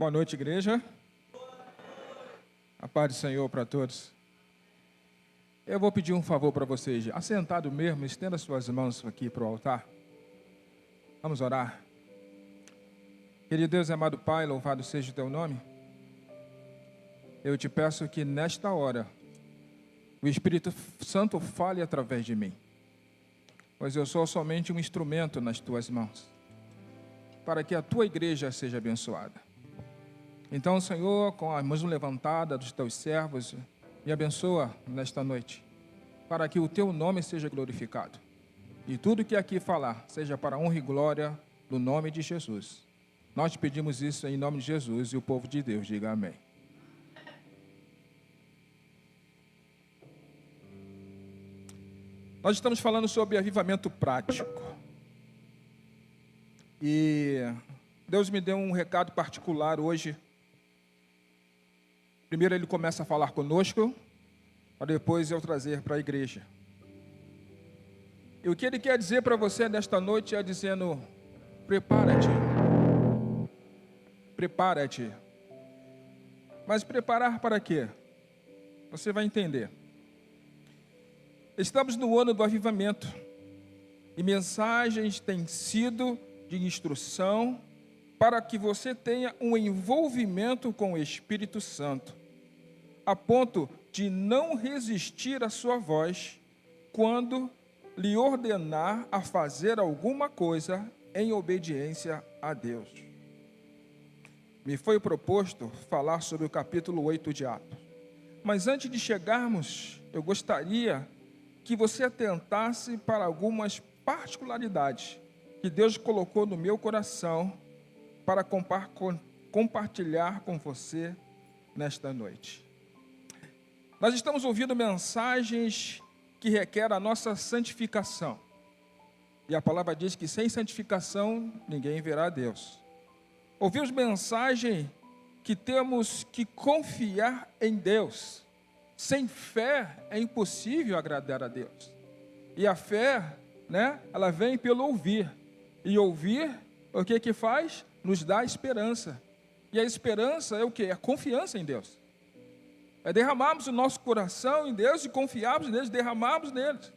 Boa noite, igreja. A paz do Senhor para todos. Eu vou pedir um favor para vocês. Assentado mesmo, estenda suas mãos aqui para o altar. Vamos orar. Querido Deus e amado Pai, louvado seja o teu nome. Eu te peço que nesta hora o Espírito Santo fale através de mim, pois eu sou somente um instrumento nas tuas mãos, para que a tua igreja seja abençoada. Então, Senhor, com a mão levantada dos teus servos, me abençoa nesta noite, para que o teu nome seja glorificado. E tudo que aqui falar, seja para a honra e glória do nome de Jesus. Nós te pedimos isso em nome de Jesus e o povo de Deus diga amém. Nós estamos falando sobre avivamento prático. E Deus me deu um recado particular hoje. Primeiro ele começa a falar conosco, para depois eu trazer para a igreja. E o que ele quer dizer para você nesta noite é dizendo: prepara-te. Prepara-te. Mas preparar para quê? Você vai entender. Estamos no ano do avivamento. E mensagens têm sido de instrução para que você tenha um envolvimento com o Espírito Santo, a ponto de não resistir à sua voz quando lhe ordenar a fazer alguma coisa em obediência a Deus. Me foi proposto falar sobre o capítulo 8 de Atos. Mas antes de chegarmos, eu gostaria que você atentasse para algumas particularidades que Deus colocou no meu coração para compartilhar com você nesta noite. Nós estamos ouvindo mensagens que requerem a nossa santificação. E a palavra diz que sem santificação ninguém verá a Deus. Ouvimos mensagens que temos que confiar em Deus. Sem fé é impossível agradar a Deus. E a fé, ela vem pelo ouvir. E ouvir, o que faz? Nos dá esperança. E a esperança é o quê? É a confiança em Deus. É derramarmos o nosso coração em Deus e confiarmos neles, derramarmos neles.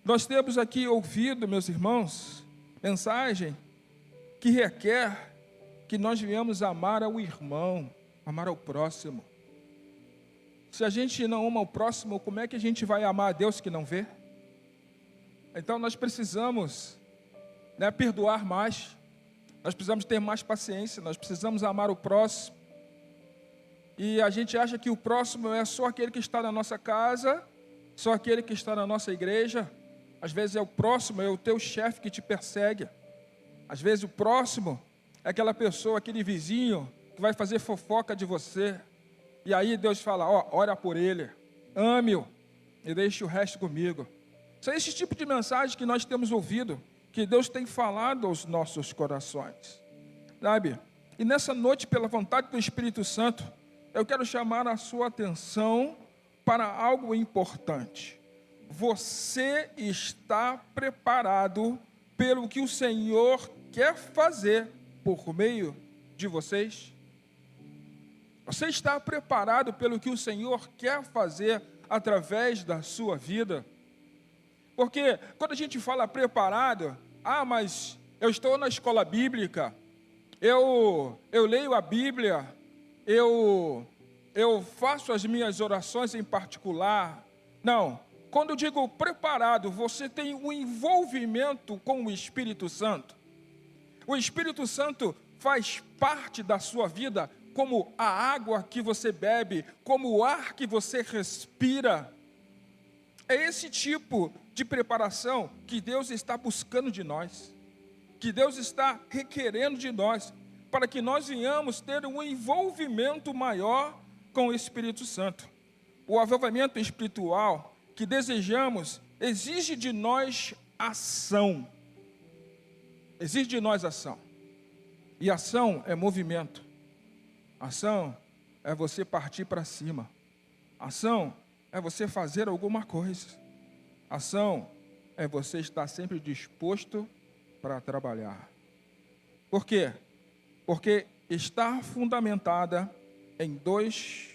Nós temos aqui ouvido, meus irmãos, mensagem que requer que nós venhamos amar ao irmão, amar ao próximo. Se a gente não ama o próximo, como é que a gente vai amar a Deus que não vê? Então nós precisamos perdoar mais, nós precisamos ter mais paciência, nós precisamos amar o próximo. E a gente acha que o próximo é só aquele que está na nossa casa, só aquele que está na nossa igreja. Às vezes é o próximo, é o teu chefe que te persegue. Às vezes o próximo é aquela pessoa, aquele vizinho que vai fazer fofoca de você. E aí Deus fala: ora por ele, ame-o e deixe o resto comigo. São esse tipo de mensagem que nós temos ouvido, que Deus tem falado aos nossos corações, sabe? E nessa noite, pela vontade do Espírito Santo, eu quero chamar a sua atenção para algo importante. Você está preparado pelo que o Senhor quer fazer por meio de vocês? Você está preparado pelo que o Senhor quer fazer através da sua vida? Porque quando a gente fala preparado, mas eu estou na escola bíblica, eu leio a Bíblia, eu faço as minhas orações em particular. Não, quando eu digo preparado, você tem um envolvimento com o Espírito Santo. O Espírito Santo faz parte da sua vida como a água que você bebe, como o ar que você respira. É esse tipo de preparação que Deus está buscando de nós, que Deus está requerendo de nós, para que nós venhamos ter um envolvimento maior com o Espírito Santo. O avivamento espiritual que desejamos exige de nós ação. Exige de nós ação. E ação é movimento. Ação é você partir para cima. Ação é você fazer alguma coisa. Ação é você estar sempre disposto para trabalhar. Por quê? Porque está fundamentada em 2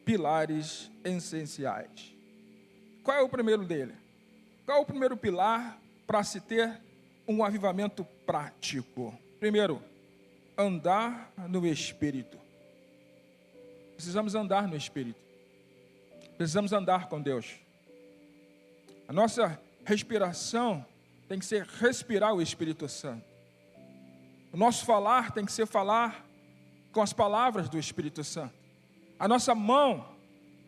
pilares essenciais. Qual é o primeiro dele? Qual é o primeiro pilar para se ter um avivamento prático? Primeiro, andar no Espírito. Precisamos andar no Espírito. Precisamos andar com Deus. A nossa respiração tem que ser respirar o Espírito Santo. O nosso falar tem que ser falar com as palavras do Espírito Santo. A nossa mão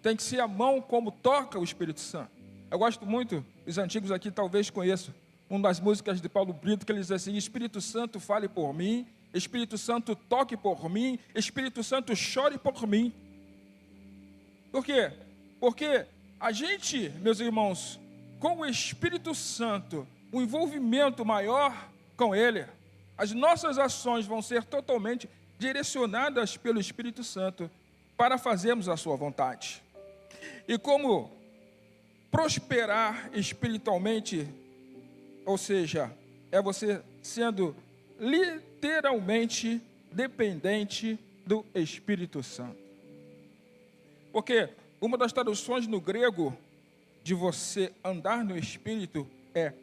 tem que ser a mão como toca o Espírito Santo. Eu gosto muito, os antigos aqui talvez conheçam, uma das músicas de Paulo Brito, que ele diz assim: Espírito Santo fale por mim, Espírito Santo toque por mim, Espírito Santo chore por mim. Por quê? Porque a gente, meus irmãos, com o Espírito Santo, um envolvimento maior com Ele, as nossas ações vão ser totalmente direcionadas pelo Espírito Santo para fazermos a sua vontade. E como prosperar espiritualmente, ou seja, é você sendo literalmente dependente do Espírito Santo. Porque uma das traduções no grego de você andar no Espírito é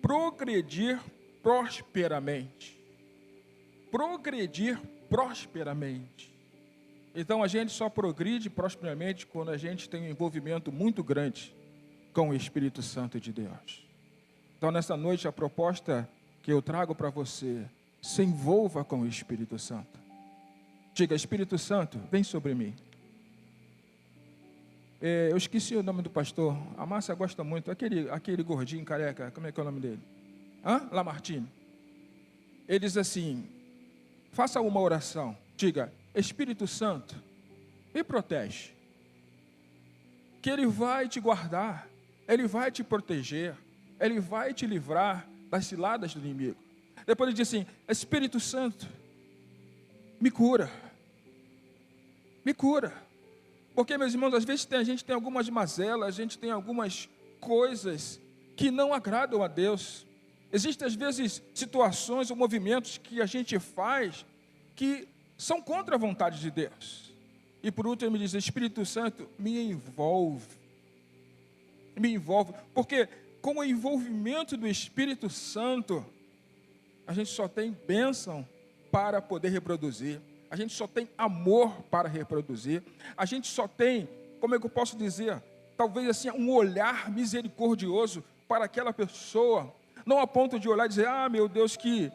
progredir prosperamente. Progredir prosperamente. Então a gente só progride prosperamente quando a gente tem um envolvimento muito grande com o Espírito Santo de Deus. Então nessa noite a proposta que eu trago para você: se envolva com o Espírito Santo. Diga: Espírito Santo, vem sobre mim. Eu esqueci o nome do pastor. A Márcia gosta muito. Aquele gordinho careca, como é que é o nome dele? Lamartine. Ele diz assim: faça uma oração. Diga: Espírito Santo, me protege. Que Ele vai te guardar, Ele vai te proteger, Ele vai te livrar das ciladas do inimigo. Depois ele diz assim: Espírito Santo, me cura. Me cura. Porque, meus irmãos, às vezes a gente tem algumas mazelas, a gente tem algumas coisas que não agradam a Deus. Existem, às vezes, situações ou movimentos que a gente faz que são contra a vontade de Deus. E por último, ele diz: Espírito Santo, me envolve. Me envolve. Porque com o envolvimento do Espírito Santo, a gente só tem bênção para poder reproduzir. A gente só tem amor para reproduzir. A gente só tem, como é que eu posso dizer, talvez assim, um olhar misericordioso para aquela pessoa. Não a ponto de olhar e dizer: meu Deus, que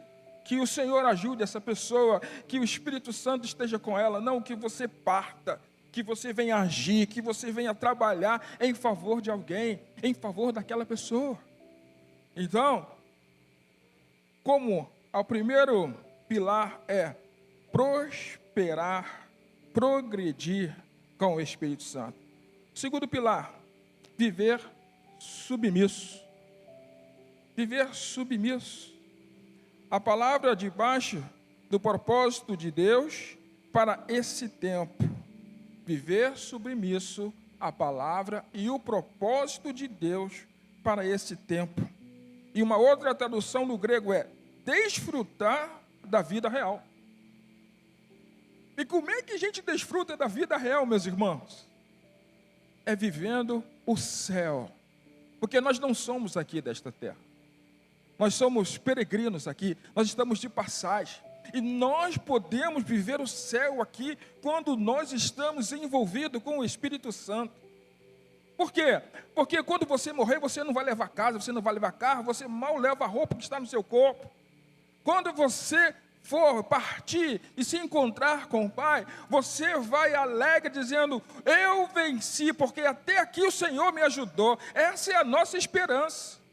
o Senhor ajude essa pessoa, que o Espírito Santo esteja com ela. Não, que você parta, que você venha agir, que você venha trabalhar em favor de alguém, em favor daquela pessoa. Então, como o primeiro pilar é prosperar, progredir com o Espírito Santo. Segundo pilar, viver submisso. Viver submisso. A palavra debaixo do propósito de Deus para esse tempo. Viver submisso à palavra e o propósito de Deus para esse tempo. E uma outra tradução do grego é desfrutar da vida real. E como é que a gente desfruta da vida real, meus irmãos? É vivendo o céu. Porque nós não somos aqui desta terra. Nós somos peregrinos aqui, nós estamos de passagem. E nós podemos viver o céu aqui quando nós estamos envolvidos com o Espírito Santo. Por quê? Porque quando você morrer, você não vai levar casa, você não vai levar carro, você mal leva a roupa que está no seu corpo. Quando você for partir e se encontrar com o Pai, você vai alegre dizendo: eu venci, porque até aqui o Senhor me ajudou. Essa é a nossa esperança.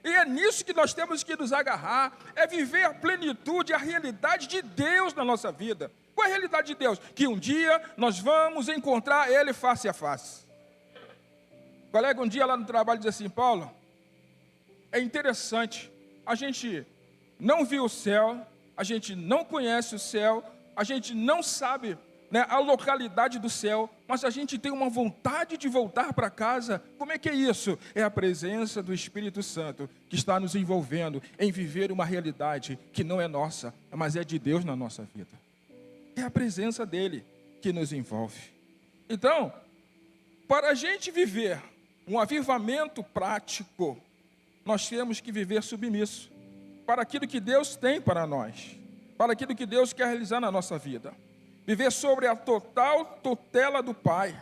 E é nisso que nós temos que nos agarrar, é viver a plenitude, a realidade de Deus na nossa vida. Qual é a realidade de Deus? Que um dia nós vamos encontrar Ele face a face. O colega um dia lá no trabalho disse assim: Paulo, é interessante, a gente não viu o céu, a gente não conhece o céu, a gente não sabe, a localidade do céu, mas a gente tem uma vontade de voltar para casa. Como é que é isso? É a presença do Espírito Santo que está nos envolvendo em viver uma realidade que não é nossa, mas é de Deus na nossa vida. É a presença dele que nos envolve. Então, para a gente viver um avivamento prático, nós temos que viver submisso para aquilo que Deus tem para nós, para aquilo que Deus quer realizar na nossa vida. Viver sobre a total tutela do Pai.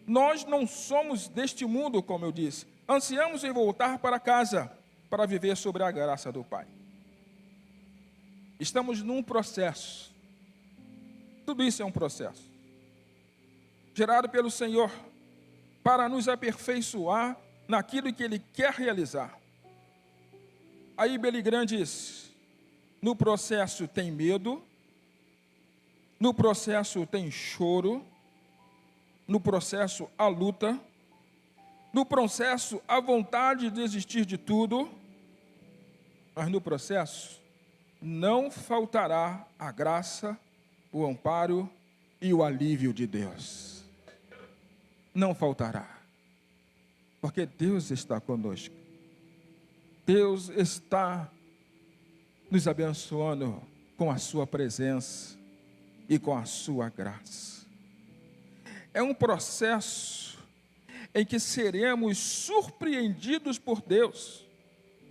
Nós não somos deste mundo, como eu disse. Ansiamos em voltar para casa para viver sobre a graça do Pai. Estamos num processo. Tudo isso é um processo gerado pelo Senhor para nos aperfeiçoar naquilo que Ele quer realizar. Aí Billy Graham diz: no processo tem medo, no processo tem choro, no processo a luta, no processo a vontade de desistir de tudo, mas no processo não faltará a graça, o amparo e o alívio de Deus. Não faltará, porque Deus está conosco. Deus está nos abençoando com a sua presença e com a sua graça. É um processo em que seremos surpreendidos por Deus,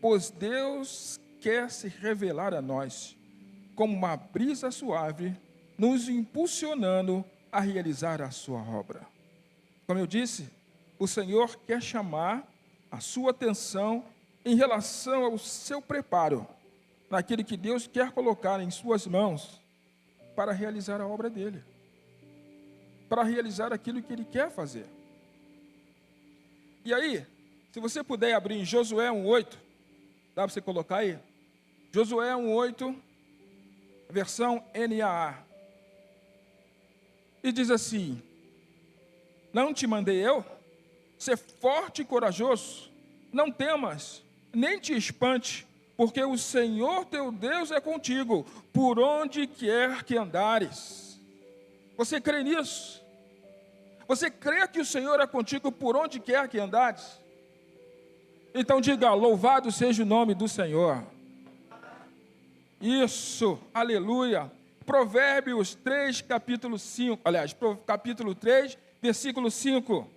pois Deus quer se revelar a nós como uma brisa suave, nos impulsionando a realizar a sua obra. Como eu disse, o Senhor quer chamar a sua atenção em relação ao seu preparo, naquilo que Deus quer colocar em suas mãos para realizar a obra dele, para realizar aquilo que ele quer fazer. E aí, se você puder abrir em Josué 1:8, dá para você colocar aí? Josué 1:8, versão NAA. E diz assim: não te mandei eu? Ser forte e corajoso, não temas, nem te espante, porque o Senhor teu Deus é contigo, por onde quer que andares. Você crê nisso? Você crê que o Senhor é contigo por onde quer que andares? Então diga: louvado seja o nome do Senhor. Isso, aleluia. Provérbios 3, capítulo 5, aliás, capítulo 3, versículo 5.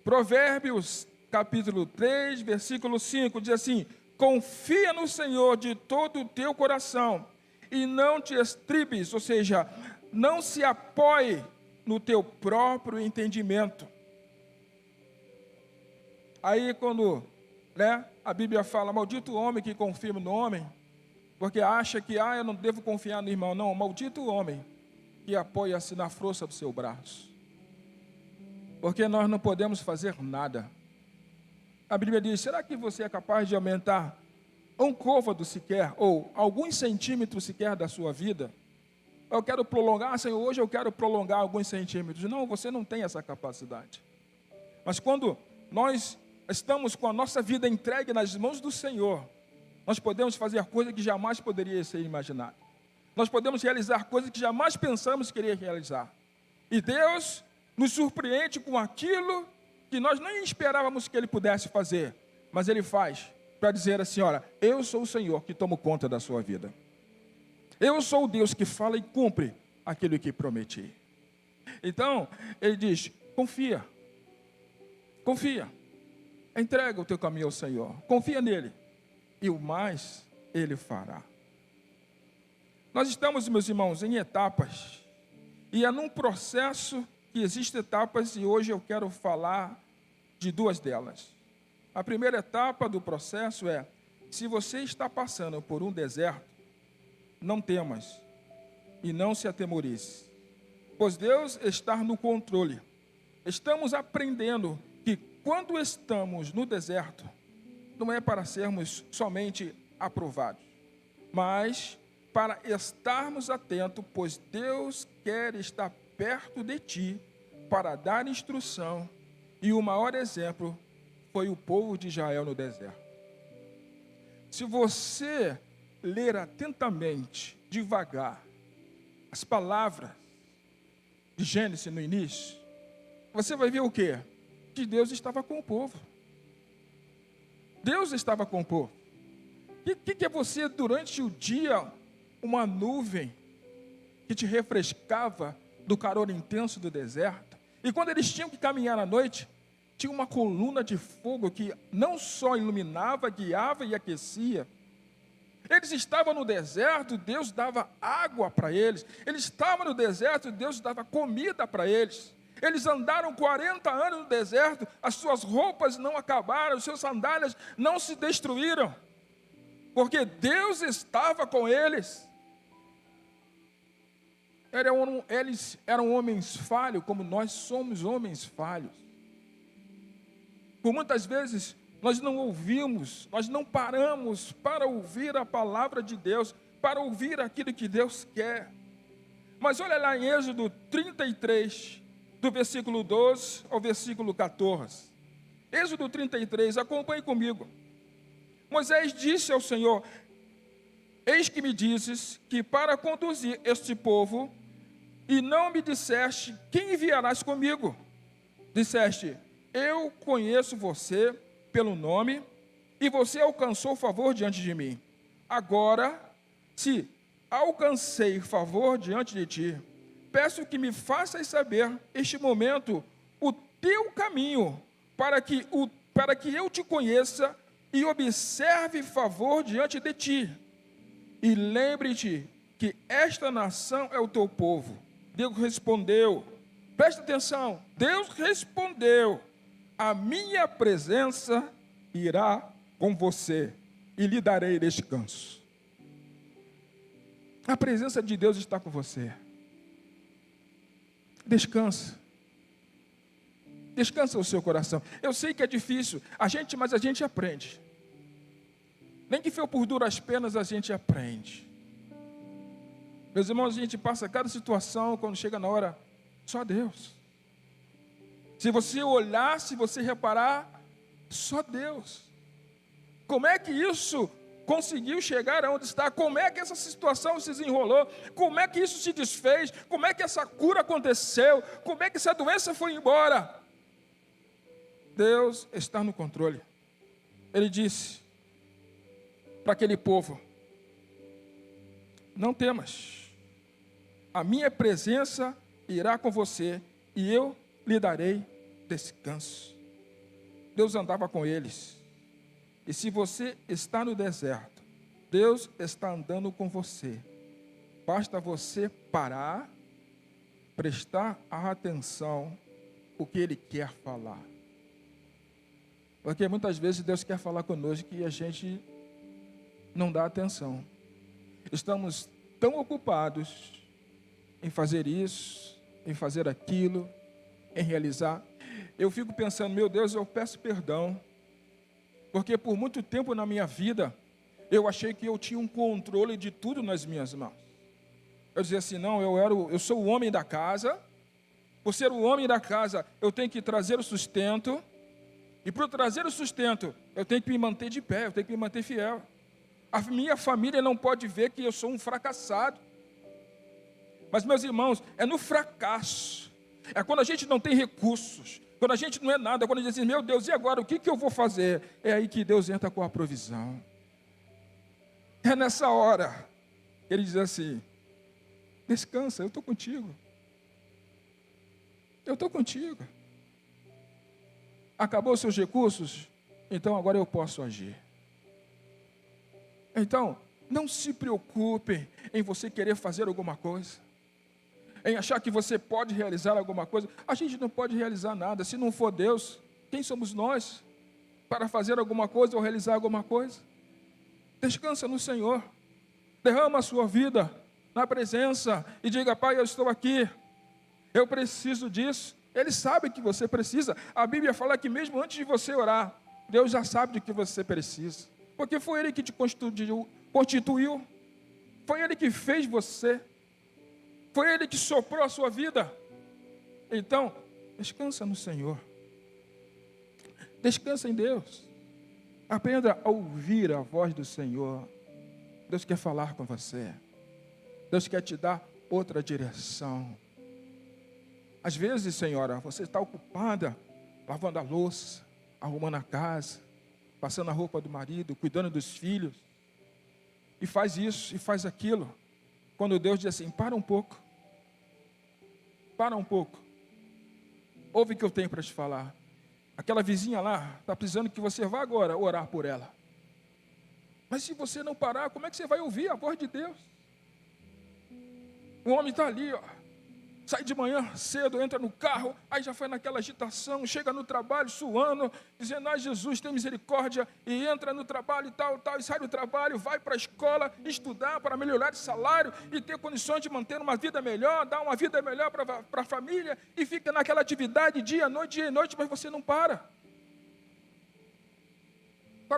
Provérbios, capítulo 3, versículo 5, diz assim: confia no Senhor de todo o teu coração e não te estribes, ou seja, não se apoie no teu próprio entendimento. Aí quando, a Bíblia fala: maldito o homem que confia no homem, porque acha que, eu não devo confiar no irmão. Não, maldito o homem que apoia-se na força do seu braço. Porque nós não podemos fazer nada. A Bíblia diz: será que você é capaz de aumentar um côvado sequer, ou alguns centímetros sequer da sua vida? Eu quero prolongar, Senhor, hoje eu quero prolongar alguns centímetros. Não, você não tem essa capacidade. Mas quando nós estamos com a nossa vida entregue nas mãos do Senhor, nós podemos fazer coisas que jamais poderia ser imaginado. Nós podemos realizar coisas que jamais pensamos querer realizar. E Deus nos surpreende com aquilo que nós nem esperávamos que Ele pudesse fazer. Mas Ele faz para dizer assim: olha, eu sou o Senhor que tomo conta da sua vida. Eu sou o Deus que fala e cumpre aquilo que prometi. Então, Ele diz: confia. Confia. Entrega o teu caminho ao Senhor. Confia nele. E o mais Ele fará. Nós estamos, meus irmãos, em etapas. E é num processo que existem etapas, e hoje eu quero falar de duas delas. A primeira etapa do processo é: se você está passando por um deserto, não temas e não se atemorize, pois Deus está no controle. Estamos aprendendo que quando estamos no deserto, não é para sermos somente aprovados, mas para estarmos atentos, pois Deus quer estar perto de ti para dar instrução, e o maior exemplo foi o povo de Israel no deserto. Se você ler atentamente, devagar, as palavras de Gênesis no início, você vai ver o quê? Que Deus estava com o povo. Deus estava com o povo. O que é você durante o dia, uma nuvem que te refrescava do calor intenso do deserto. E quando eles tinham que caminhar à noite, tinha uma coluna de fogo que não só iluminava, guiava e aquecia. Eles estavam no deserto, Deus dava água para eles. Eles estavam no deserto, Deus dava comida para eles. Eles andaram 40 anos no deserto, as suas roupas não acabaram, os seus sandálias não se destruíram, porque Deus estava com eles. Eles eram homens falhos, como nós somos homens falhos. Por muitas vezes, nós não ouvimos, nós não paramos para ouvir a palavra de Deus, para ouvir aquilo que Deus quer. Mas olha lá em Êxodo 33, do versículo 12 ao versículo 14. Êxodo 33, acompanhe comigo. Moisés disse ao Senhor: eis que me dizes que para conduzir este povo, e não me disseste quem enviarás comigo. Disseste: eu conheço você pelo nome, e você alcançou favor diante de mim. Agora, se alcancei favor diante de ti, peço que me faças saber, este momento, o teu caminho, para que eu te conheça e observe favor diante de ti. E lembre-te que esta nação é o teu povo. Deus respondeu, presta atenção, Deus respondeu: a minha presença irá com você e lhe darei descanso. A presença de Deus está com você. Descansa. Descansa o seu coração. Eu sei que é difícil, mas a gente aprende. Nem que for por duras penas, a gente aprende. Meus irmãos, a gente passa cada situação, quando chega na hora, só Deus. Se você olhar, se você reparar, só Deus. Como é que isso conseguiu chegar aonde está? Como é que essa situação se desenrolou? Como é que isso se desfez? Como é que essa cura aconteceu? Como é que essa doença foi embora? Deus está no controle. Ele disse para aquele povo: não temas, a minha presença irá com você e eu lhe darei descanso. Deus andava com eles. E se você está no deserto, Deus está andando com você. Basta você parar, prestar atenção o que Ele quer falar. Porque muitas vezes Deus quer falar conosco e a gente não dá atenção. Estamos tão ocupados em fazer isso, em fazer aquilo, em realizar. Eu fico pensando, meu Deus, eu peço perdão, porque por muito tempo na minha vida, eu achei que eu tinha um controle de tudo nas minhas mãos. Eu dizia assim, não, eu sou o homem da casa, por ser o homem da casa, eu tenho que trazer o sustento, e para trazer o sustento, eu tenho que me manter de pé, eu tenho que me manter fiel. A minha família não pode ver que eu sou um fracassado. Mas, meus irmãos, é no fracasso, é quando a gente não tem recursos, quando a gente não é nada, quando a gente diz, meu Deus, e agora, o que eu vou fazer? É aí que Deus entra com a provisão. É nessa hora, Ele diz assim, descansa, eu estou contigo. Eu estou contigo. Acabou os seus recursos? Então agora eu posso agir. Então, não se preocupem em você querer fazer alguma coisa, em achar que você pode realizar alguma coisa. A gente não pode realizar nada. Se não for Deus, quem somos nós para fazer alguma coisa ou realizar alguma coisa? Descansa no Senhor. Derrama a sua vida na presença e diga, Pai, eu estou aqui. Eu preciso disso. Ele sabe que você precisa. A Bíblia fala que mesmo antes de você orar, Deus já sabe do que você precisa. Porque foi Ele que te constituiu. Foi Ele que fez você. Foi Ele que soprou a sua vida. Então, descansa no Senhor. Descansa em Deus. Aprenda a ouvir a voz do Senhor. Deus quer falar com você. Deus quer te dar outra direção. Às vezes, senhora, você está ocupada lavando a louça, arrumando a casa, passando a roupa do marido, cuidando dos filhos. E faz isso, e faz aquilo. quando Deus diz assim, para um pouco, ouve o que eu tenho para te falar. Aquela vizinha lá está precisando que você vá agora orar por ela. Mas se você não parar, como é que você vai ouvir a voz de Deus? O homem está ali, ó, sai de manhã cedo, entra no carro, aí já foi naquela agitação, chega no trabalho suando, dizendo, Jesus, tem misericórdia, e entra no trabalho e tal, e sai do trabalho, vai para a escola estudar para melhorar de salário e ter condições de manter uma vida melhor, dar uma vida melhor para a família, e fica naquela atividade dia e noite, mas você não para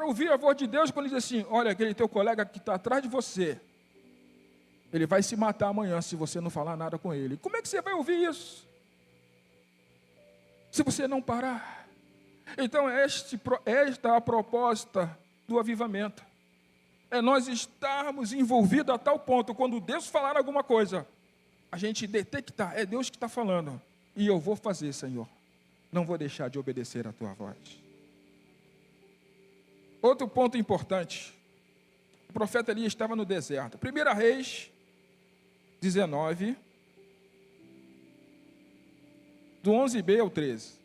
ouvir a voz de Deus, quando ele diz assim, olha, aquele teu colega que está atrás de você, ele vai se matar amanhã se você não falar nada com ele. Como é que você vai ouvir isso? Se você não parar. Então, esta é a proposta do avivamento. É nós estarmos envolvidos a tal ponto, quando Deus falar alguma coisa, a gente detectar, é Deus que está falando. E eu vou fazer, Senhor. Não vou deixar de obedecer a tua voz. Outro ponto importante. O profeta Elias estava no deserto. 1 Reis 19, do 11b ao 13.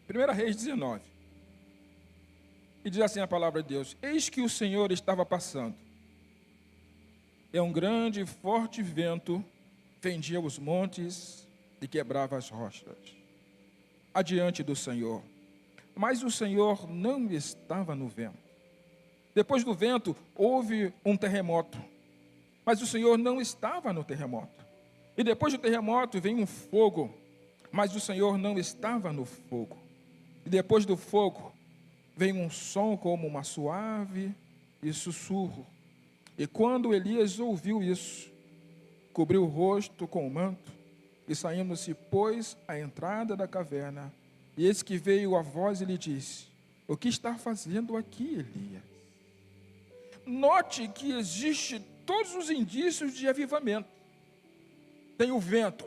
Primeira Reis 19. E diz assim a palavra de Deus: eis que o Senhor estava passando. E um grande e forte vento fendia os montes e quebrava as rochas adiante do Senhor. Mas o Senhor não estava no vento. Depois do vento, houve um terremoto, mas o Senhor não estava no terremoto. E depois do terremoto, veio um fogo, mas o Senhor não estava no fogo. E depois do fogo, veio um som como uma suave e sussurro. E quando Elias ouviu isso, cobriu o rosto com o manto, e saindo-se, pôs à entrada da caverna. E eis que veio a voz e lhe disse: o que está fazendo aqui, Elias? Note que existe todos os indícios de avivamento. Tem o vento,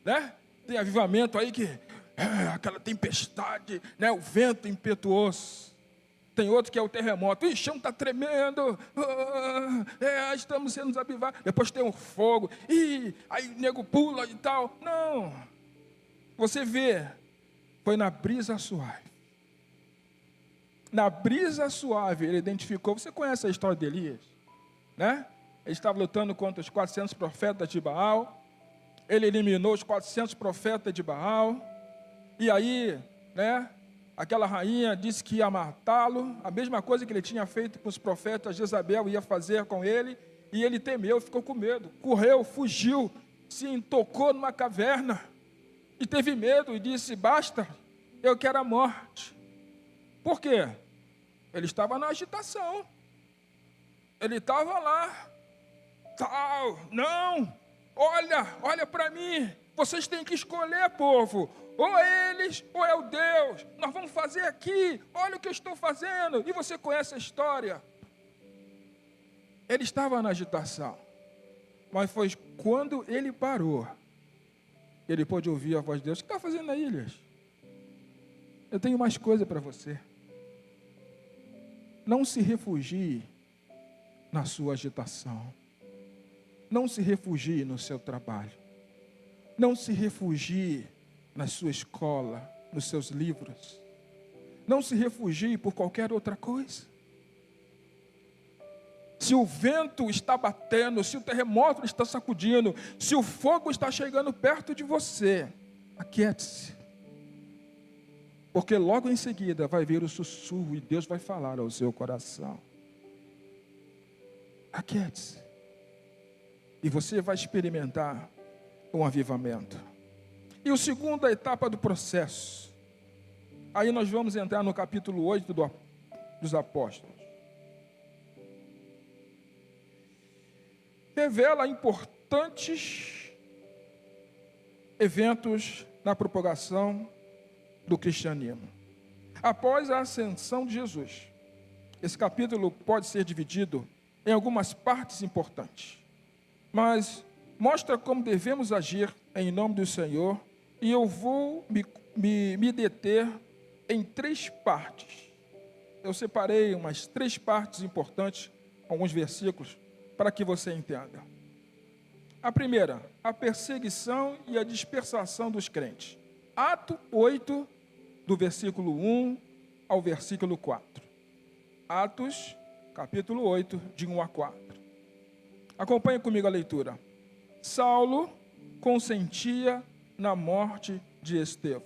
né? Tem avivamento aí que aquela tempestade, né? O vento impetuoso. Tem outro que é o terremoto. O chão está tremendo. Estamos sendo avivados. Depois tem o fogo. Aí o nego pula e tal. Não. Você vê, foi na brisa suave. Na brisa suave, ele identificou. Você conhece a história de Elias? Né? Ele estava lutando contra os 400 profetas de Baal. Ele eliminou os 400 profetas de Baal. E aí, né? Aquela rainha disse que ia matá-lo. A mesma coisa que ele tinha feito com os profetas, Jezabel ia fazer com ele. E ele temeu, ficou com medo. Correu, fugiu, se intocou numa caverna. E teve medo e disse: basta, eu quero a morte. Por quê? Ele estava na agitação. Ele estava lá. Tal, não, olha para mim. Vocês têm que escolher, povo. Ou eles, ou é o Deus. Nós vamos fazer aqui. Olha o que eu estou fazendo. E você conhece a história. Ele estava na agitação. Mas foi quando ele parou, ele pôde ouvir a voz de Deus. O que está fazendo aí, Elias? Eu tenho mais coisa para você. Não se refugie na sua agitação. Não se refugie no seu trabalho. Não se refugie na sua escola, nos seus livros. Não se refugie por qualquer outra coisa. Se o vento está batendo, se o terremoto está sacudindo, se o fogo está chegando perto de você, aquiete-se. Porque logo em seguida vai vir o sussurro e Deus vai falar ao seu coração. Aquiete-se. E você vai experimentar um avivamento. E a segunda etapa do processo. Aí nós vamos entrar no capítulo 8 dos Apóstolos. Revela importantes eventos na propagação do cristianismo. Após a ascensão de Jesus, esse capítulo pode ser dividido em algumas partes importantes, mas mostra como devemos agir em nome do Senhor, e eu vou me deter em 3 partes eu separei umas 3 partes importantes, alguns versículos, para que você entenda. A primeira, a perseguição e a dispersação dos crentes. Ato 8, do versículo 1 ao versículo 4. Atos, capítulo 8, de 1 a 4. Acompanhe comigo a leitura. Saulo consentia na morte de Estevão.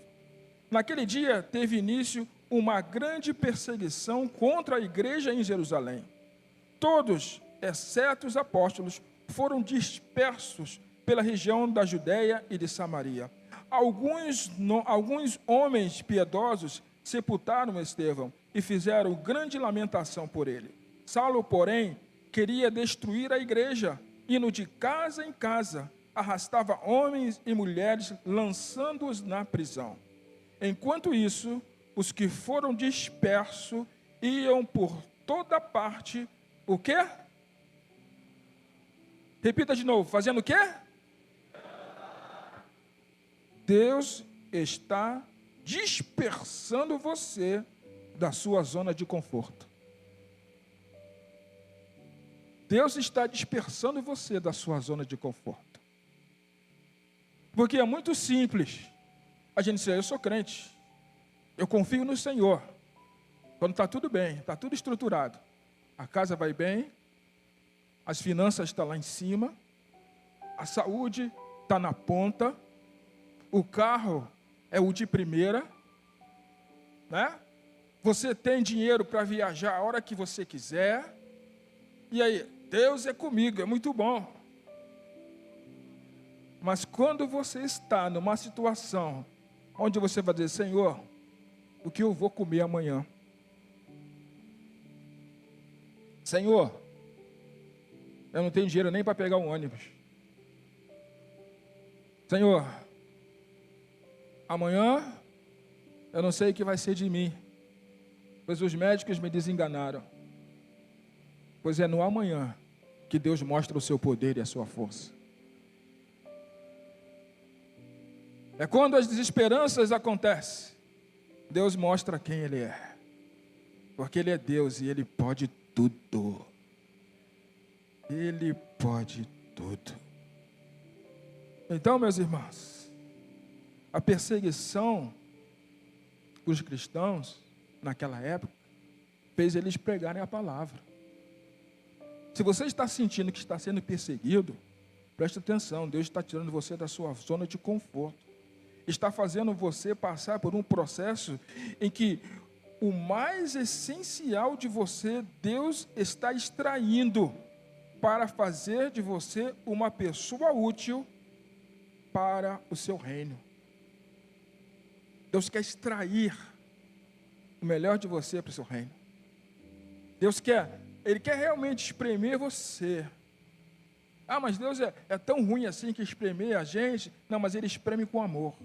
Naquele dia teve início uma grande perseguição contra a igreja em Jerusalém. Todos, exceto os apóstolos, foram dispersos pela região da Judéia e de Samaria. Alguns homens piedosos sepultaram Estevão e fizeram grande lamentação por ele. Saulo, porém, queria destruir a igreja, indo de casa em casa, arrastava homens e mulheres, lançando-os na prisão. Enquanto isso, os que foram dispersos iam por toda parte, o quê? Repita de novo, fazendo o quê? Deus está dispersando você da sua zona de conforto. Deus está dispersando você da sua zona de conforto. Porque é muito simples a gente dizer, eu sou crente, eu confio no Senhor. Quando está tudo bem, está tudo estruturado, a casa vai bem, as finanças estão lá em cima, a saúde está na ponta, o carro é o de primeira, né? Você tem dinheiro para viajar a hora que você quiser, e aí, Deus é comigo, é muito bom. Mas quando você está numa situação onde você vai dizer, Senhor, o que eu vou comer amanhã? Senhor, eu não tenho dinheiro nem para pegar um ônibus. Senhor, amanhã eu não sei o que vai ser de mim, pois os médicos me desenganaram. Pois é no amanhã que Deus mostra o seu poder e a sua força. É quando as desesperanças acontecem, Deus mostra quem Ele é. Porque Ele é Deus e Ele pode tudo. Ele pode tudo. Então, meus irmãos, a perseguição dos cristãos naquela época fez eles pregarem a palavra. Se você está sentindo que está sendo perseguido, preste atenção, Deus está tirando você da sua zona de conforto. Está fazendo você passar por um processo em que o mais essencial de você, Deus está extraindo para fazer de você uma pessoa útil para o seu reino. Deus quer extrair o melhor de você para o seu reino. Ele quer realmente espremer você. Ah, mas Deus é tão ruim assim que espremer a gente. Não, mas Ele espreme com amor.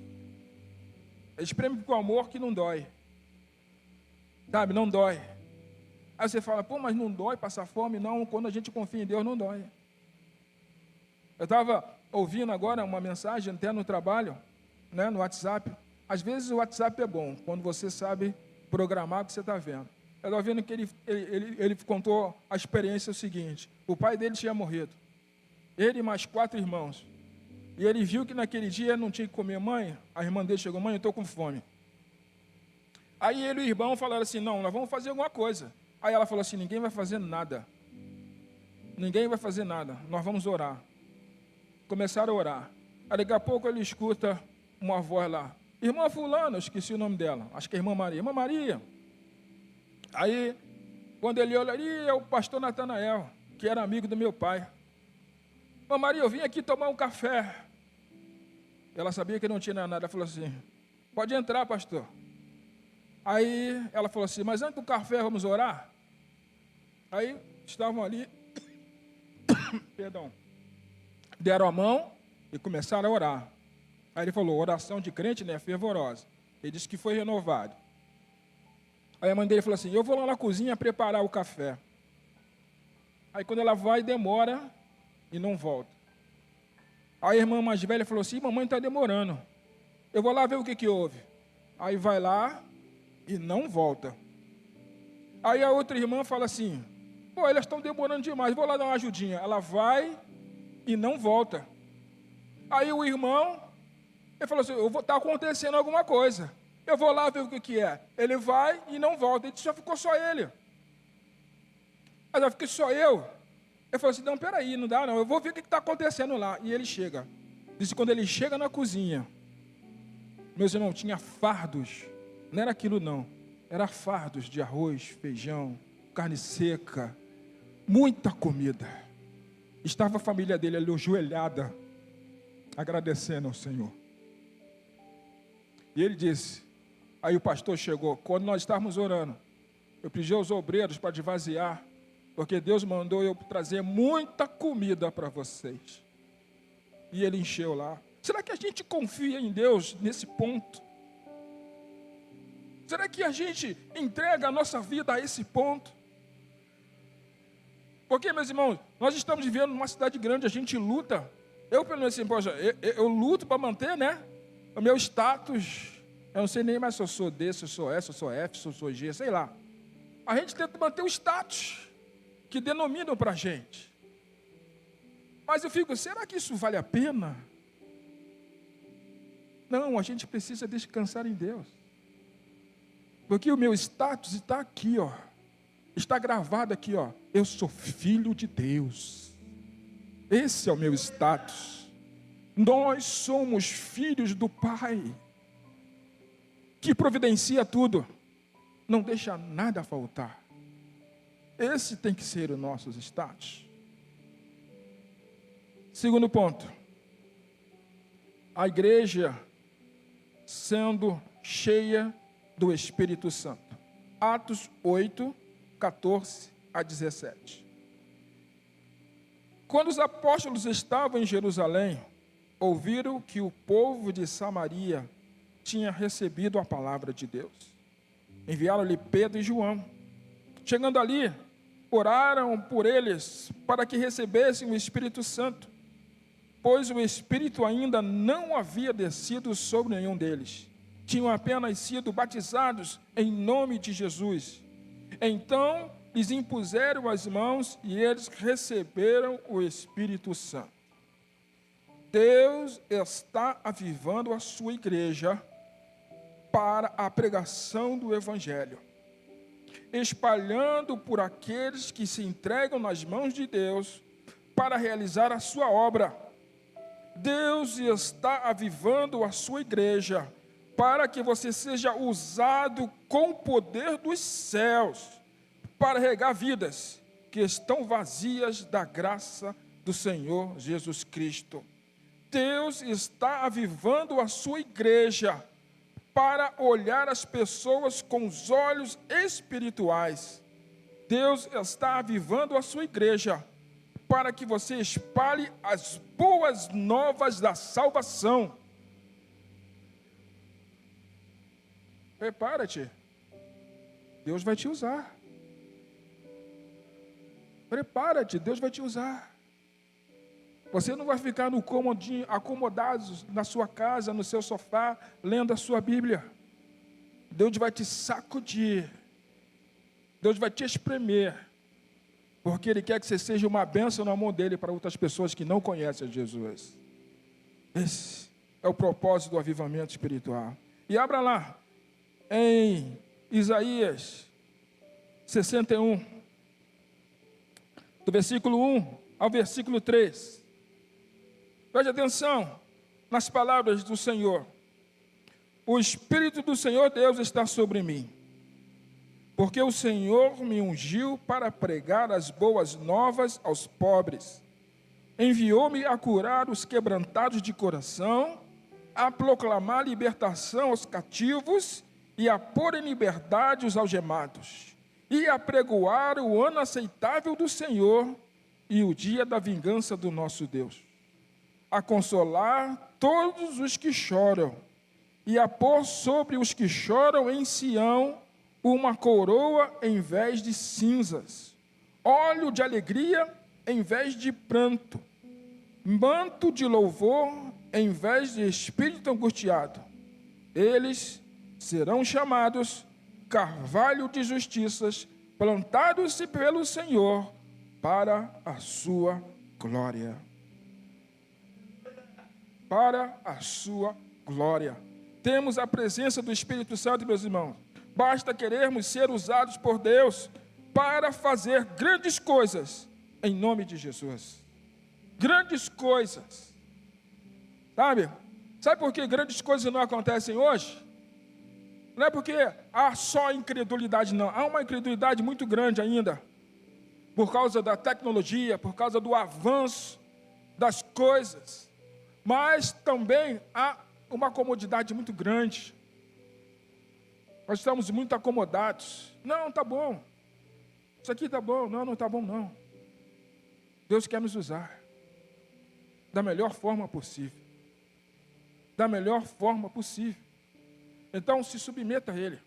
Ele espreme com amor que não dói. Sabe, não dói. Aí você fala, pô, mas não dói passar fome? Não, quando a gente confia em Deus, não dói. Eu estava ouvindo agora uma mensagem até no trabalho, né, no WhatsApp. Às vezes o WhatsApp é bom, quando você sabe programar o que você está vendo. Eu estava vendo que ele contou a experiência seguinte. O pai dele tinha morrido. Ele e mais 4 irmãos. E ele viu que naquele dia não tinha que comer. Mãe, a irmã dele chegou, mãe, eu estou com fome. Aí ele e o irmão falaram assim, não, nós vamos fazer alguma coisa. Aí ela falou assim, ninguém vai fazer nada. Ninguém vai fazer nada, nós vamos orar. Começaram a orar. Aí daqui a pouco ele escuta uma voz lá. Irmã fulana, eu esqueci o nome dela. Acho que é irmã Maria. Irmã Maria. Aí, quando ele olha ali, é o pastor Natanael, que era amigo do meu pai. Irmã Maria, eu vim aqui tomar um café. Ela sabia que não tinha nada. Ela falou assim, pode entrar, pastor. Aí ela falou assim, mas antes do café vamos orar? Aí estavam ali, perdão, deram a mão e começaram a orar. Aí ele falou, oração de crente, né, fervorosa. Ele disse que foi renovado. Aí a mãe dele falou assim, eu vou lá na cozinha preparar o café. Aí quando ela vai, demora e não volta. Aí a irmã mais velha falou assim, mamãe está demorando. Eu vou lá ver o que houve. Aí vai lá e não volta. Aí a outra irmã fala assim, pô, elas estão demorando demais, vou lá dar uma ajudinha. Ela vai e não volta. Aí o irmão, ele falou assim, está acontecendo alguma coisa. Eu vou lá ver o que é. Ele vai e não volta. Ele disse, só ficou só ele. Mas já fiquei só eu. Ele falou assim, não, peraí, não dá não. Eu vou ver o que está acontecendo lá. E ele chega. Disse, quando ele chega na cozinha, meus irmãos, tinha fardos. Não era aquilo não. Era fardos de arroz, feijão, carne seca. Muita comida. Estava a família dele ali ajoelhada, agradecendo ao Senhor. E ele disse, aí o pastor chegou, quando nós estávamos orando, eu pedi aos obreiros para esvaziar, porque Deus mandou eu trazer muita comida para vocês. E ele encheu lá. Será que a gente confia em Deus nesse ponto? Será que a gente entrega a nossa vida a esse ponto? Porque, meus irmãos, nós estamos vivendo numa cidade grande, a gente luta. Eu, pelo menos, assim, poxa, eu luto para manter, né, o meu status. Eu não sei nem mais se eu sou D, se eu sou S, se eu sou F, se eu sou G, sei lá. A gente tenta manter o status que denominam para a gente. Mas eu fico, será que isso vale a pena? Não, a gente precisa descansar em Deus. Porque o meu status está aqui, ó. Está gravado aqui, ó. Eu sou filho de Deus. Esse é o meu status. Nós somos filhos do Pai, que providencia tudo, não deixa nada faltar. Esse tem que ser o nosso status. Segundo ponto, a igreja sendo cheia do Espírito Santo. Atos 8, 14 a 17. Quando os apóstolos estavam em Jerusalém, ouviram que o povo de Samaria tinha recebido a palavra de Deus. Enviaram-lhe Pedro e João. Chegando ali, oraram por eles para que recebessem o Espírito Santo, pois o Espírito ainda não havia descido sobre nenhum deles. Tinham apenas sido batizados em nome de Jesus. Então, lhes impuseram as mãos e eles receberam o Espírito Santo. Deus está avivando a sua igreja para a pregação do Evangelho, espalhando por aqueles que se entregam nas mãos de Deus para realizar a sua obra. Deus está avivando a sua igreja para que você seja usado com o poder dos céus para regar vidas que estão vazias da graça do Senhor Jesus Cristo. Deus está avivando a sua igreja para olhar as pessoas com os olhos espirituais. Deus está avivando a sua igreja para que você espalhe as boas novas da salvação. Prepara-te. Deus vai te usar. Prepara-te, Deus vai te usar. Você não vai ficar no comodinho, acomodado na sua casa, no seu sofá, lendo a sua Bíblia. Deus vai te sacudir. Deus vai te espremer. Porque Ele quer que você seja uma bênção na mão dEle para outras pessoas que não conhecem a Jesus. Esse é o propósito do avivamento espiritual. E abra lá, em Isaías 61, do versículo 1 ao versículo 3. Preste atenção nas palavras do Senhor. O Espírito do Senhor Deus está sobre mim, porque o Senhor me ungiu para pregar as boas novas aos pobres. Enviou-me a curar os quebrantados de coração, a proclamar libertação aos cativos e a pôr em liberdade os algemados, e a pregoar o ano aceitável do Senhor e o dia da vingança do nosso Deus, a consolar todos os que choram, e a pôr sobre os que choram em Sião uma coroa em vez de cinzas, óleo de alegria em vez de pranto, manto de louvor em vez de espírito angustiado. Eles serão chamados carvalho de justiças, plantados pelo Senhor para a sua glória. Para a sua glória. Temos a presença do Espírito Santo, meus irmãos. Basta querermos ser usados por Deus para fazer grandes coisas em nome de Jesus. Grandes coisas. Sabe por que grandes coisas não acontecem hoje? Não é porque há só incredulidade, não. Há uma incredulidade muito grande ainda. Por causa da tecnologia, por causa do avanço das coisas. Mas também há uma comodidade muito grande. Nós estamos muito acomodados. Não, tá bom. Isso aqui tá bom. Não, não tá bom, não. Deus quer nos usar da melhor forma possível. Da melhor forma possível. Então, se submeta a Ele.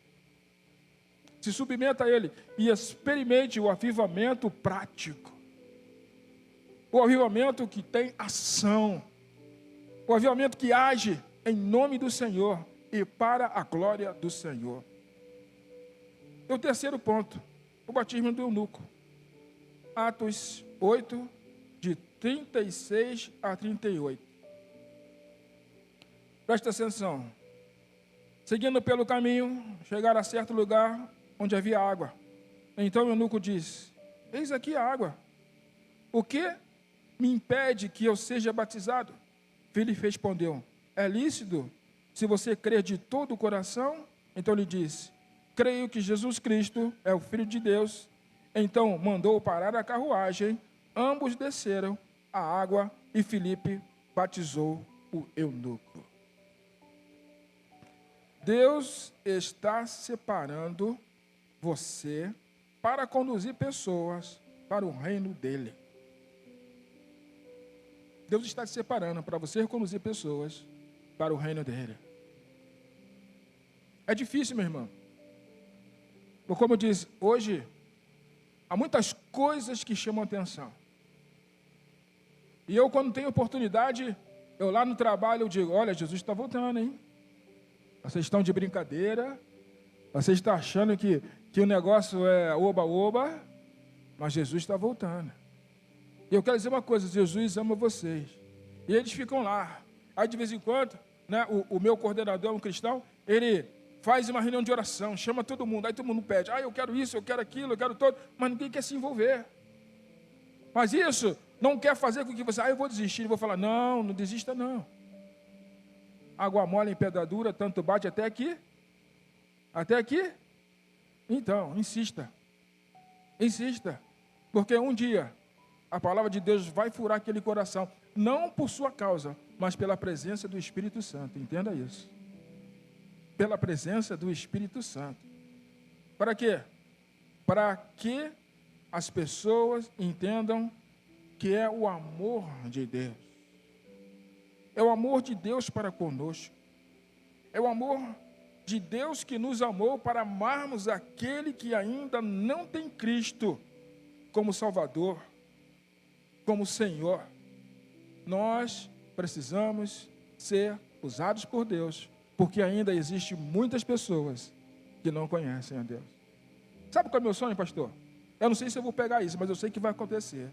Se submeta a Ele e experimente o avivamento prático. O avivamento que tem ação. O avivamento que age em nome do Senhor e para a glória do Senhor. E o terceiro ponto, o batismo do eunuco. Atos 8, de 36 a 38. Presta atenção. Seguindo pelo caminho, chegaram a certo lugar onde havia água. Então o eunuco disse: eis aqui a água. O que me impede que eu seja batizado? Filipe respondeu: é lícito, se você crer de todo o coração. Então lhe disse: creio que Jesus Cristo é o Filho de Deus. Então mandou parar a carruagem, ambos desceram a água e Filipe batizou o eunuco. Deus está separando você para conduzir pessoas para o reino dele. Deus está te separando para você conduzir pessoas para o reino dele. É difícil, meu irmão. Porque, como eu disse, hoje há muitas coisas que chamam atenção. E eu, quando tenho oportunidade, eu lá no trabalho, eu digo: olha, Jesus está voltando, hein? Vocês estão de brincadeira, vocês estão achando que o negócio é oba-oba, mas Jesus está voltando. E eu quero dizer uma coisa: Jesus ama vocês. E eles ficam lá. Aí de vez em quando, né, o meu coordenador, um cristão, ele faz uma reunião de oração, chama todo mundo, aí todo mundo pede: eu quero isso, eu quero aquilo, eu quero todo, mas ninguém quer se envolver. Mas isso não quer fazer com que você: eu vou desistir, eu vou falar: não desista não. Água mole em pedra dura, tanto bate até aqui. Até aqui? Então, insista. Insista. Porque um dia a palavra de Deus vai furar aquele coração. Não por sua causa, mas pela presença do Espírito Santo. Entenda isso. Pela presença do Espírito Santo. Para quê? Para que as pessoas entendam que é o amor de Deus. É o amor de Deus para conosco. É o amor de Deus que nos amou para amarmos aquele que ainda não tem Cristo como Salvador, como Senhor. Nós precisamos ser usados por Deus, porque ainda existem muitas pessoas que não conhecem a Deus. Sabe qual é o meu sonho, pastor? Eu não sei se eu vou pegar isso, mas eu sei que vai acontecer.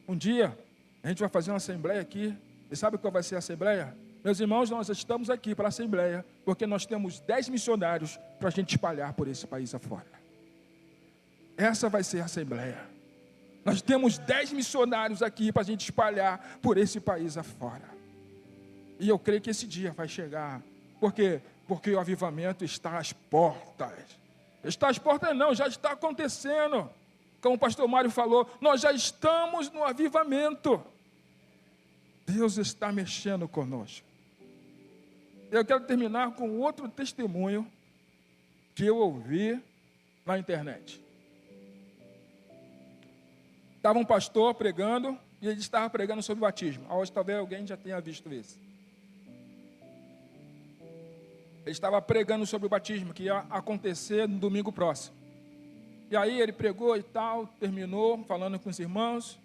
Um dia, a gente vai fazer uma assembleia aqui. E sabe qual vai ser a assembleia? Meus irmãos, nós estamos aqui para a assembleia, porque nós temos 10 missionários para a gente espalhar por esse país afora. Essa vai ser a assembleia. Nós temos 10 missionários aqui para a gente espalhar por esse país afora. E eu creio que esse dia vai chegar. Por quê? Porque o avivamento está às portas. Está às portas não, já está acontecendo. Como o pastor Mário falou, nós já estamos no avivamento. Deus está mexendo conosco. Eu quero terminar com outro testemunho que eu ouvi na internet. Estava um pastor pregando e ele estava pregando sobre o batismo. Hoje talvez alguém já tenha visto isso. Ele estava pregando sobre o batismo que ia acontecer no domingo próximo. E aí ele pregou e tal, terminou falando com os irmãos.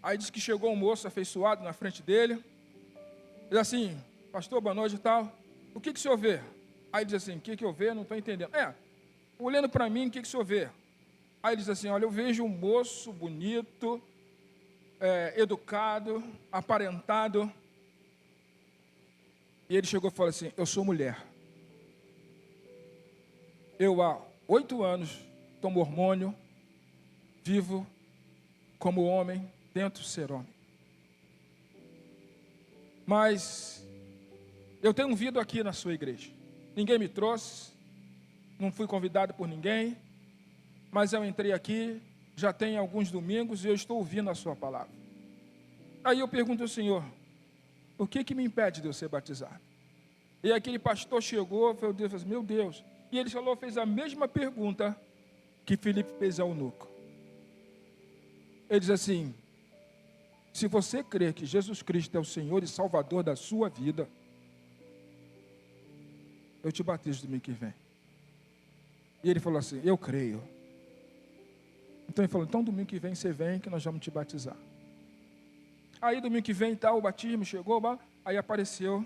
Aí disse que chegou um moço afeiçoado na frente dele. Ele disse assim: pastor, boa noite e tal. O que o senhor vê? Aí ele diz assim: o que eu vejo? Não estou entendendo. Olhando para mim, o que o senhor vê? Aí ele disse assim, olha, eu vejo um moço bonito, educado, aparentado. E ele chegou e falou assim, eu sou mulher. Eu há 8 anos tomo hormônio, vivo como homem, tento ser homem. Mas eu tenho vindo aqui na sua igreja. Ninguém me trouxe, não fui convidado por ninguém, mas eu entrei aqui, já tem alguns domingos e eu estou ouvindo a sua palavra. Aí eu pergunto ao Senhor, o que me impede de eu ser batizado? E aquele pastor chegou, falou, meu Deus, e ele falou, fez a mesma pergunta que Filipe fez ao eunuco. Ele diz assim, se você crer que Jesus Cristo é o Senhor e Salvador da sua vida, eu te batizo domingo que vem. E ele falou assim, eu creio. Então ele falou, então domingo que vem você vem que nós vamos te batizar. Aí domingo que vem o batismo chegou, aí apareceu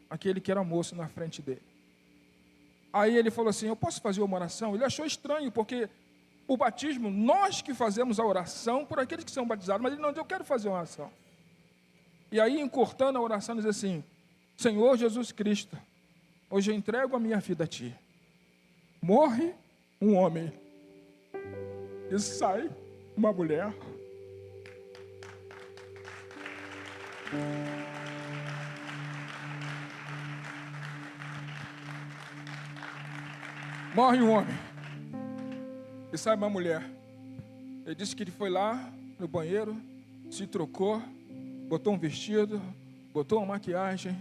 aquele que era moço na frente dele. Aí ele falou assim, eu posso fazer uma oração? Ele achou estranho, porque o batismo, nós que fazemos a oração por aqueles que são batizados, mas ele não disse, eu quero fazer uma oração. E aí, encurtando a oração, diz assim, Senhor Jesus Cristo, hoje eu entrego a minha vida a Ti. Morre um homem e sai uma mulher. Morre um homem e sai uma mulher. Ele disse que ele foi lá no banheiro, se trocou, botou um vestido, botou uma maquiagem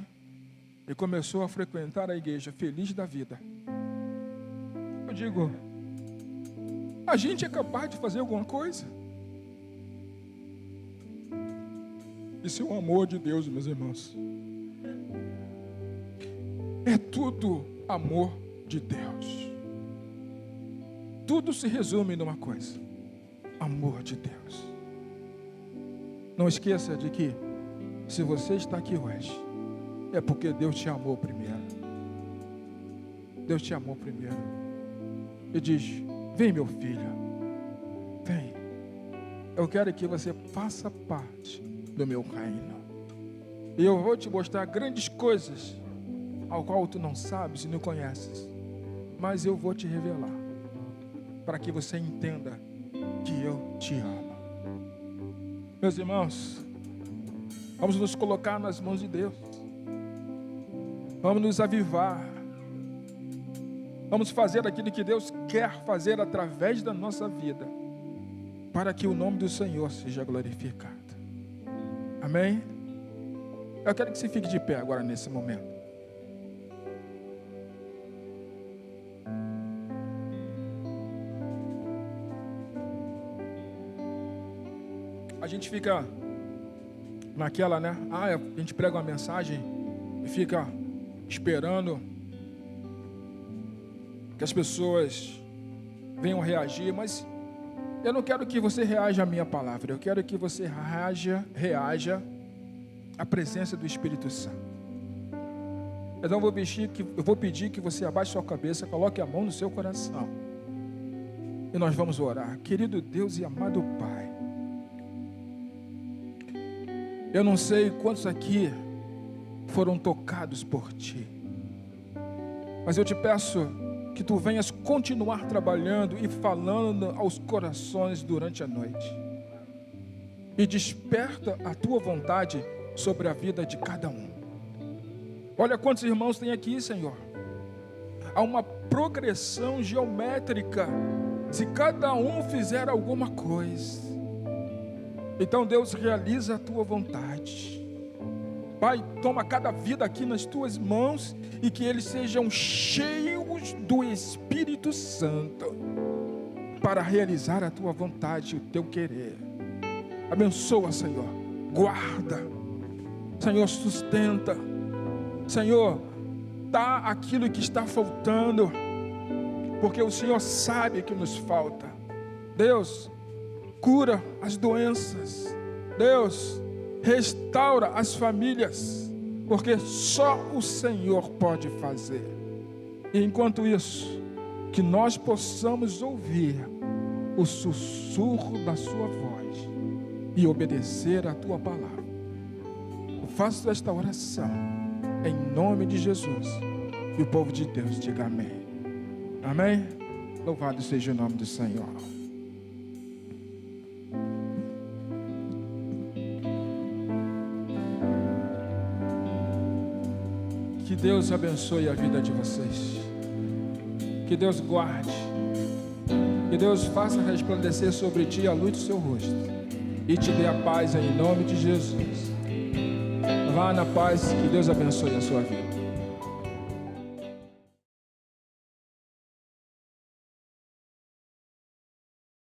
e começou a frequentar a igreja, feliz da vida. Eu digo, a gente é capaz de fazer alguma coisa? Isso é o amor de Deus, meus irmãos. É tudo amor de Deus. Tudo se resume numa coisa: amor de Deus. Não esqueça de que, se você está aqui hoje, é porque Deus te amou primeiro. Deus te amou primeiro. E diz: vem, meu filho, vem. Eu quero que você faça parte do meu reino. E eu vou te mostrar grandes coisas, ao qual tu não sabes e não conheces. Mas eu vou te revelar, para que você entenda que eu te amo. Meus irmãos, vamos nos colocar nas mãos de Deus. Vamos nos avivar. Vamos fazer aquilo que Deus quer fazer através da nossa vida, para que o nome do Senhor seja glorificado. Amém? Eu quero que você fique de pé agora nesse momento. A gente fica naquela, né? A gente prega uma mensagem e fica esperando que as pessoas venham reagir, mas eu não quero que você reaja à minha palavra. Eu quero que você reaja à presença do Espírito Santo. Então eu vou pedir que você abaixe sua cabeça, coloque a mão no seu coração e nós vamos orar. Querido Deus e amado Pai, eu não sei quantos aqui foram tocados por Ti, mas eu te peço que Tu venhas continuar trabalhando e falando aos corações durante a noite. E desperta a Tua vontade sobre a vida de cada um. Olha quantos irmãos tem aqui, Senhor. Há uma progressão geométrica, se cada um fizer alguma coisa. Então, Deus, realiza a Tua vontade. Pai, toma cada vida aqui nas Tuas mãos e que eles sejam cheios do Espírito Santo para realizar a Tua vontade, o Teu querer. Abençoa, Senhor. Guarda. Senhor, sustenta. Senhor, dá aquilo que está faltando, porque o Senhor sabe que nos falta. Deus, cura as doenças. Deus, restaura as famílias, porque só o Senhor pode fazer. E enquanto isso, que nós possamos ouvir o sussurro da sua voz e obedecer a tua palavra. Eu faço esta oração em nome de Jesus. E o povo de Deus diga amém. Amém? Louvado seja o nome do Senhor. Que Deus abençoe a vida de vocês. Que Deus guarde. Que Deus faça resplandecer sobre ti a luz do seu rosto. E te dê a paz em nome de Jesus. Vá na paz, que Deus abençoe a sua vida.